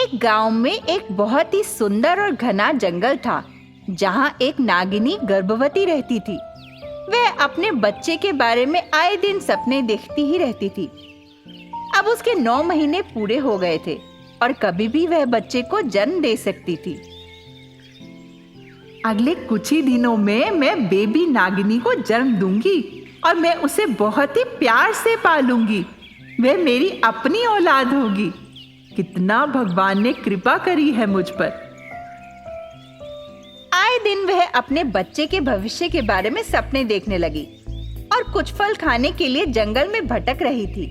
एक गांव में एक बहुत ही सुंदर और घना जंगल था, जहां एक नागिनी गर्भवती रहती थी। वह अपने बच्चे के बारे में आए दिन सपने देखती ही रहती थी। अब उसके 9 महीने पूरे हो गए थे और कभी भी वह बच्चे को जन्म दे सकती थी। अगले कुछ ही दिनों में मैं बेबी नागिनी को जन्म दूंगी और मैं उसे बहुत ही प्यार से पालूंगी। वह मेरी अपनी औलाद होगी। कितना भगवान ने कृपा करी है मुझ पर। आए दिन वह अपने बच्चे के भविष्य के बारे में सपने देखने लगी और कुछ फल खाने के लिए जंगल में भटक रही थी।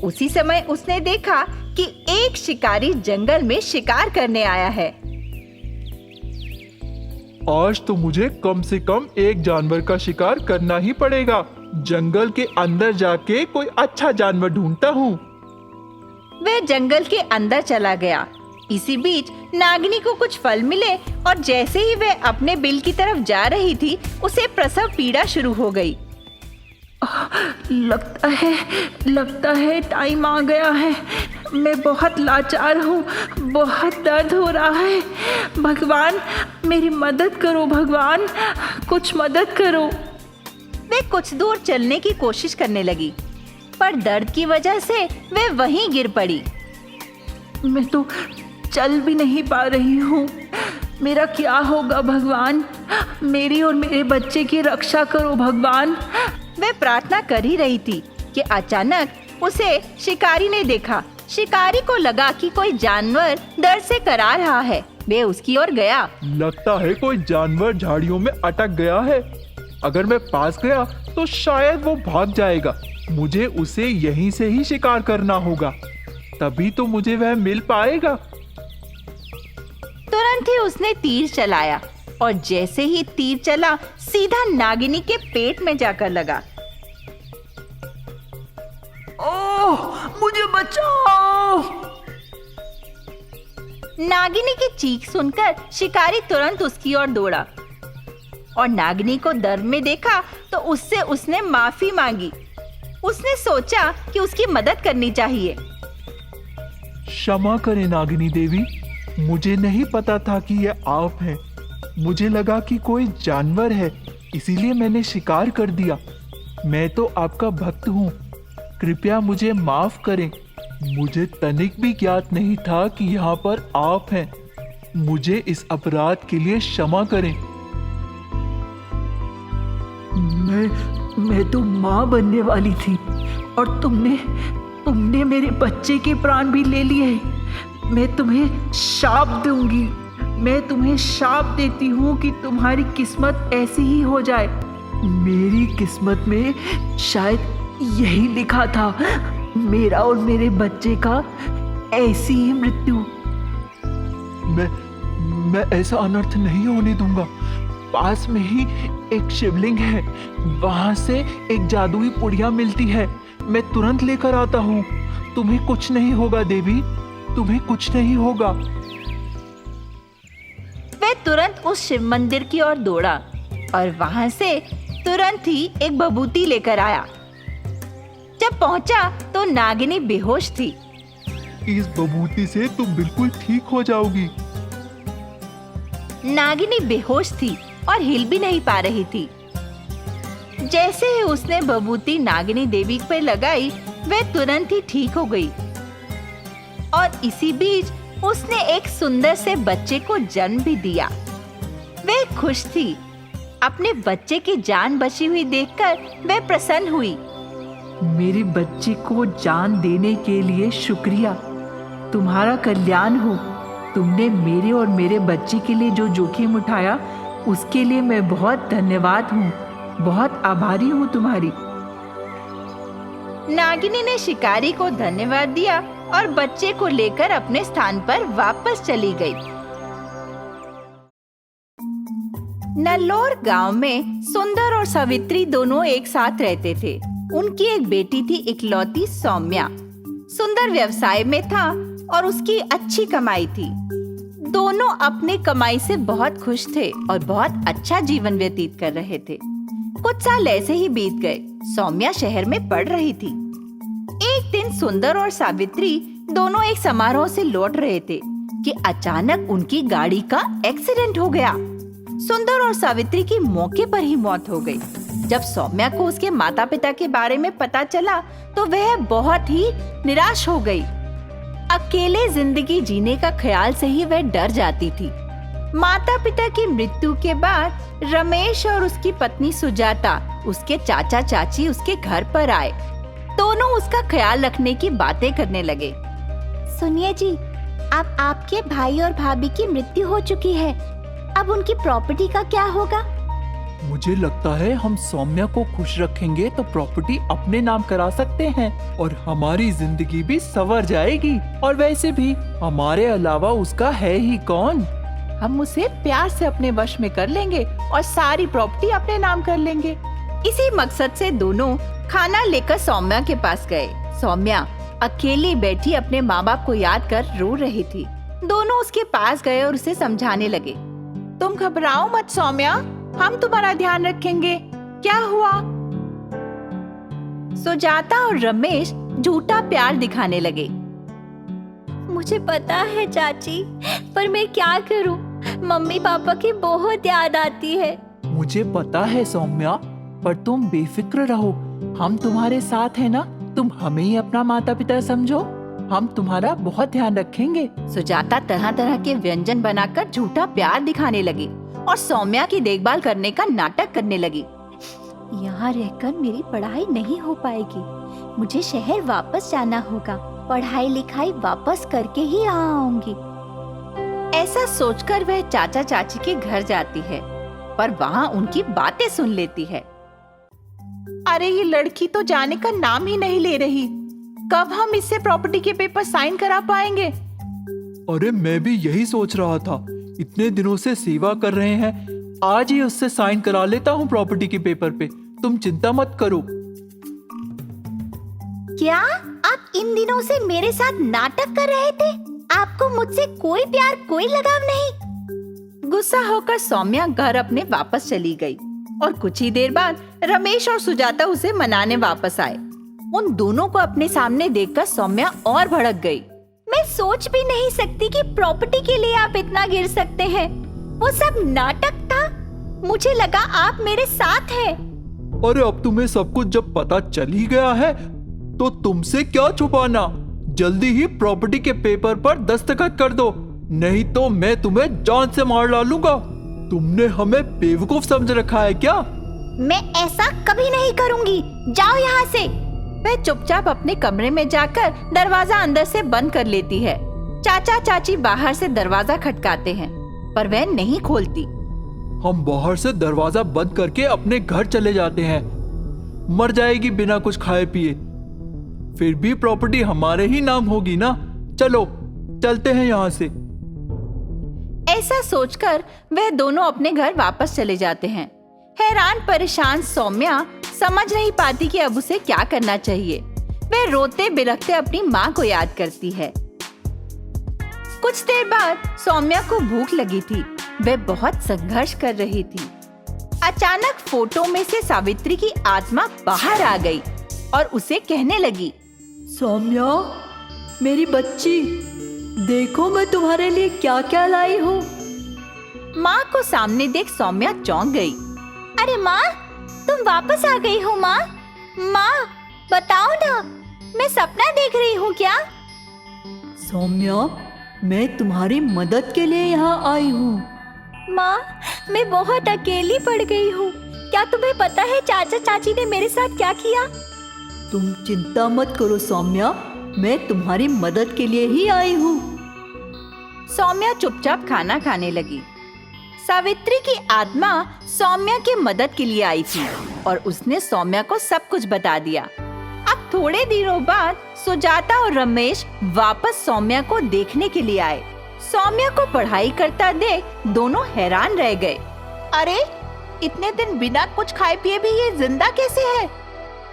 उसी समय उसने देखा कि एक शिकारी जंगल में शिकार करने आया है। आज तो मुझे कम से कम एक जानवर का शिकार करना ही पड़ेगा। जंगल के अंदर जाके कोई अच्छा जानवर ढूंढता हूँ। वह जंगल के अंदर चला गया। इसी बीच नागिनी को कुछ फल मिले और जैसे ही वह अपने बिल की तरफ जा रही थी, उसे प्रसव पीड़ा शुरू हो गई। लगता है टाइम आ गया है। मैं बहुत लाचार हूँ, बहुत दर्द हो रहा है। भगवान मेरी मदद करो, भगवान कुछ मदद करो। वह कुछ दूर चलने की कोशिश करने लगी, पर दर्द की वजह से वह वहीं गिर पड़ी। मैं तो चल भी नहीं पा रही हूँ। मेरा क्या होगा भगवान? मेरी और मेरे बच्चे की रक्षा करो भगवान। वह प्रार्थना कर ही रही थी कि अचानक उसे शिकारी ने देखा। शिकारी को लगा कि कोई जानवर दर्द से करा रहा है। वह उसकी ओर गया। लगता है कोई जानवर झाड़ियों में अटक गया है। अगर मैं पास गया तो शायद वो भाग जाएगा। मुझे उसे यहीं से ही शिकार करना होगा, तभी तो मुझे वह मिल पाएगा। तुरंत ही उसने तीर चलाया और जैसे ही तीर चला, सीधा नागिनी के पेट में जाकर लगा। ओह, मुझे बचाओ! नागिनी की चीख सुनकर शिकारी तुरंत उसकी ओर दौड़ा और नागिनी को दर्द में देखा तो उससे उसने माफी मांगी। उसने सोचा कि उसकी मदद करनी चाहिए। क्षमा करें नागिनी देवी, मुझे नहीं पता था कि यह आप हैं। मुझे लगा कि कोई जानवर है, इसीलिए मैंने शिकार कर दिया। मैं तो आपका भक्त हूँ, कृपया मुझे माफ करें। मुझे तनिक भी ज्ञात नहीं था कि यहाँ पर आप हैं। मुझे इस अपराध के लिए क्षमा करें। मैं तो माँ बनने वाली थी और तुमने मेरे बच्चे के प्राण भी ले लिए। मैं तुम्हें शाप दूंगी। मैं तुम्हें शाप देती हूँ कि तुम्हारी किस्मत ऐसी ही हो जाए। मेरी किस्मत में शायद यही लिखा था, मेरा और मेरे बच्चे का ऐसी ही मृत्यु। मैं ऐसा अनर्थ नहीं होने दूंगा। पास में ही एक शिवलिंग है, वहां से एक जादुई पुड़िया मिलती है। मैं तुरंत लेकर आता हूँ। तुम्हें कुछ नहीं होगा देवी, तुम्हें कुछ नहीं होगा। वह तुरंत उस शिव मंदिर की ओर दौड़ा और वहां से तुरंत ही एक बबूती लेकर आया। जब पहुंचा तो नागिनी बेहोश थी। इस बबूती से तुम बिल्कुल ठीक हो जाओगी। नागिनी बेहोश थी और हिल भी नहीं पा रही थी। जैसे ही उसने बबूती नागिनी देवी पर लगाई, वह तुरंत ही ठीक हो गई और इसी बीच उसने एक सुंदर से बच्चे को जन्म भी दिया। वह खुश थी। अपने बच्चे की जान बची हुई देखकर वह प्रसन्न हुई। मेरे बच्चे को जान देने के लिए शुक्रिया। तुम्हारा कल्याण हो। तुमने मेरे और मेरे बच्चे के लिए जो जोखिम उठाया, उसके लिए मैं बहुत धन्यवाद हूँ। बहुत आभारी हूँ तुम्हारी। नागिनी ने शिकारी को धन्यवाद दिया और बच्चे को लेकर अपने स्थान पर वापस चली गई। नल्लोर गांव में सुंदर और सावित्री दोनों एक साथ रहते थे। उनकी एक बेटी थी, इकलौती सौम्या। सुंदर व्यवसाय में था और उसकी अच्छी कमाई थी। दोनों अपनी कमाई से बहुत खुश थे और बहुत अच्छा जीवन व्यतीत कर रहे थे। कुछ साल ऐसे ही बीत गए। सौम्या शहर में पढ़ रही थी। एक दिन सुंदर और सावित्री दोनों एक समारोह से लौट रहे थे कि अचानक उनकी गाड़ी का एक्सीडेंट हो गया। सुंदर और सावित्री की मौके पर ही मौत हो गई। जब सौम्या को उसके माता पिता के बारे में पता चला तो वह बहुत ही निराश हो गई। अकेले जिंदगी जीने का ख्याल से ही वह डर जाती थी। माता पिता की मृत्यु के बाद रमेश और उसकी पत्नी सुजाता, उसके चाचा चाची उसके घर पर आए। दोनों उसका ख्याल रखने की बातें करने लगे। सुनिए जी, अब आपके भाई और भाभी की मृत्यु हो चुकी है, अब उनकी प्रॉपर्टी का क्या होगा? मुझे लगता है हम सौम्या को खुश रखेंगे तो प्रॉपर्टी अपने नाम करा सकते हैं और हमारी जिंदगी भी संवर जाएगी। और वैसे भी हमारे अलावा उसका है ही कौन। हम उसे प्यार से अपने वश में कर लेंगे और सारी प्रॉपर्टी अपने नाम कर लेंगे। इसी मकसद से दोनों खाना लेकर सौम्या के पास गए। सौम्या अकेली बैठी अपने माँ बाप को याद कर रो रही थी। दोनों उसके पास गए और उसे समझाने लगे। तुम घबराओ मत सौम्या, हम तुम्हारा ध्यान रखेंगे। क्या हुआ? सुजाता और रमेश झूठा प्यार दिखाने लगे। मुझे पता है चाची, पर मैं क्या करूं? मम्मी पापा की बहुत याद आती है। मुझे पता है सौम्या, पर तुम बेफिक्र रहो, हम तुम्हारे साथ हैं ना। तुम हमें ही अपना माता पिता समझो, हम तुम्हारा बहुत ध्यान रखेंगे। सुजाता तरह तरह के व्यंजन बनाकर झूठा प्यार दिखाने लगी और सौम्या की देखभाल करने का नाटक करने लगी। यहाँ रहकर मेरी पढ़ाई नहीं हो पाएगी, मुझे शहर वापस जाना होगा। पढ़ाई लिखाई वापस करके ही यहाँ आऊंगी। ऐसा सोचकर वह चाचा चाची के घर जाती है, पर वहाँ उनकी बातें सुन लेती है। अरे ये लड़की तो जाने का नाम ही नहीं ले रही, कब हम इससे प्रॉपर्टी के पेपर साइन करा पाएंगे? अरे मैं भी यही सोच रहा था, इतने दिनों से सेवा कर रहे हैं, आज ही उससे साइन करा लेता हूँ प्रॉपर्टी के पेपर पे। तुम चिंता मत करो। क्या आप इन दिनों से मेरे साथ नाटक कर रहे थे? आपको मुझसे कोई प्यार कोई लगाव नहीं? गुस्सा होकर सौम्या घर अपने वापस चली गई और कुछ ही देर बाद रमेश और सुजाता उसे मनाने वापस आए। उन दोनों को अपने सामने देखकर सौम्या और भड़क गई। मैं सोच भी नहीं सकती कि प्रॉपर्टी के लिए आप इतना गिर सकते हैं। वो सब नाटक था, मुझे लगा आप मेरे साथ हैं। अरे अब तुम्हें सब कुछ जब पता चल ही गया है तो तुमसे क्या छुपाना। जल्दी ही प्रॉपर्टी के पेपर पर दस्तखत कर दो, नहीं तो मैं तुम्हें जान से मार डालूंगा। तुमने हमें बेवकूफ समझ रखा है क्या? मैं ऐसा कभी नहीं करूंगी, जाओ यहाँ से। वह चुपचाप अपने कमरे में जाकर दरवाजा अंदर से बंद कर लेती है। चाचा चाची बाहर से दरवाजा खटकाते हैं, पर वह नहीं खोलती। हम बाहर से दरवाजा बंद करके अपने घर चले जाते हैं। मर जाएगी बिना कुछ खाए पिए, फिर भी प्रॉपर्टी हमारे ही नाम होगी ना। चलो चलते हैं यहाँ से। ऐसा सोचकर वह दोनों अपने घर वापस चले जाते हैं। हैरान परेशान सौम्या समझ नहीं पाती कि अब उसे क्या करना चाहिए। वह रोते बिलखते अपनी माँ को याद करती है। कुछ देर बाद सौम्या को भूख लगी थी। वह बहुत संघर्ष कर रही थी। अचानक फोटो में से सावित्री की आत्मा बाहर आ गई और उसे कहने लगी, सौम्या मेरी बच्ची, देखो मैं तुम्हारे लिए क्या क्या लाई हूँ। माँ को सामने देख सौम्या चौंक गई। अरे माँ, तुम वापस आ गई हो माँ। माँ बताओ ना, मैं सपना देख रही हूँ क्या? सौम्या मैं तुम्हारी मदद के लिए यहाँ आई हूँ। माँ मैं बहुत अकेली पड़ गई हूँ। क्या तुम्हें पता है चाचा चाची ने मेरे साथ क्या किया? तुम चिंता मत करो सौम्या, मैं तुम्हारी मदद के लिए ही आई हूँ। सौम्या चुपचाप खाना खाने लगी। सावित्री की आत्मा सौम्या की मदद के लिए आई थी और उसने सौम्या को सब कुछ बता दिया। अब थोड़े दिनों बाद सुजाता और रमेश वापस सौम्या को देखने के लिए आए। सौम्या को पढ़ाई करता देख दोनों हैरान रह गए। अरे इतने दिन बिना कुछ खाए पिए भी ये जिंदा कैसे है?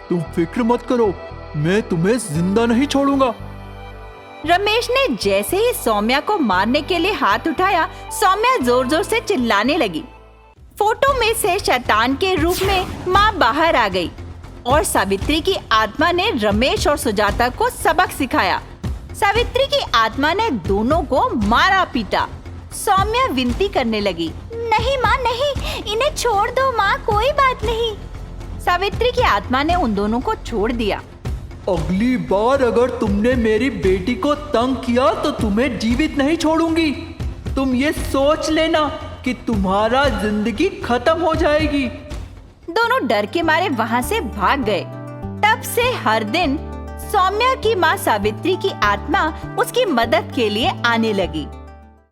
तुम फिक्र मत करो, मैं तुम्हें जिंदा नहीं छोड़ूंगा। रमेश ने जैसे ही सौम्या को मारने के लिए हाथ उठाया, सौम्या जोर जोर से चिल्लाने लगी। फोटो में से शैतान के रूप में माँ बाहर आ गई और सावित्री की आत्मा ने रमेश और सुजाता को सबक सिखाया। सावित्री की आत्मा ने दोनों को मारा पीटा। सौम्या विनती करने लगी, नहीं माँ नहीं, इन्हें छोड़ दो माँ, कोई बात नहीं। सावित्री की आत्मा ने उन दोनों को छोड़ दिया। अगली बार अगर तुमने मेरी बेटी को तंग किया तो तुम्हें जीवित नहीं छोड़ूंगी। तुम ये सोच लेना कि तुम्हारा जिंदगी खत्म हो जाएगी। दोनों डर के मारे वहाँ से भाग गए। तब से हर दिन सौम्या की माँ सावित्री की आत्मा उसकी मदद के लिए आने लगी।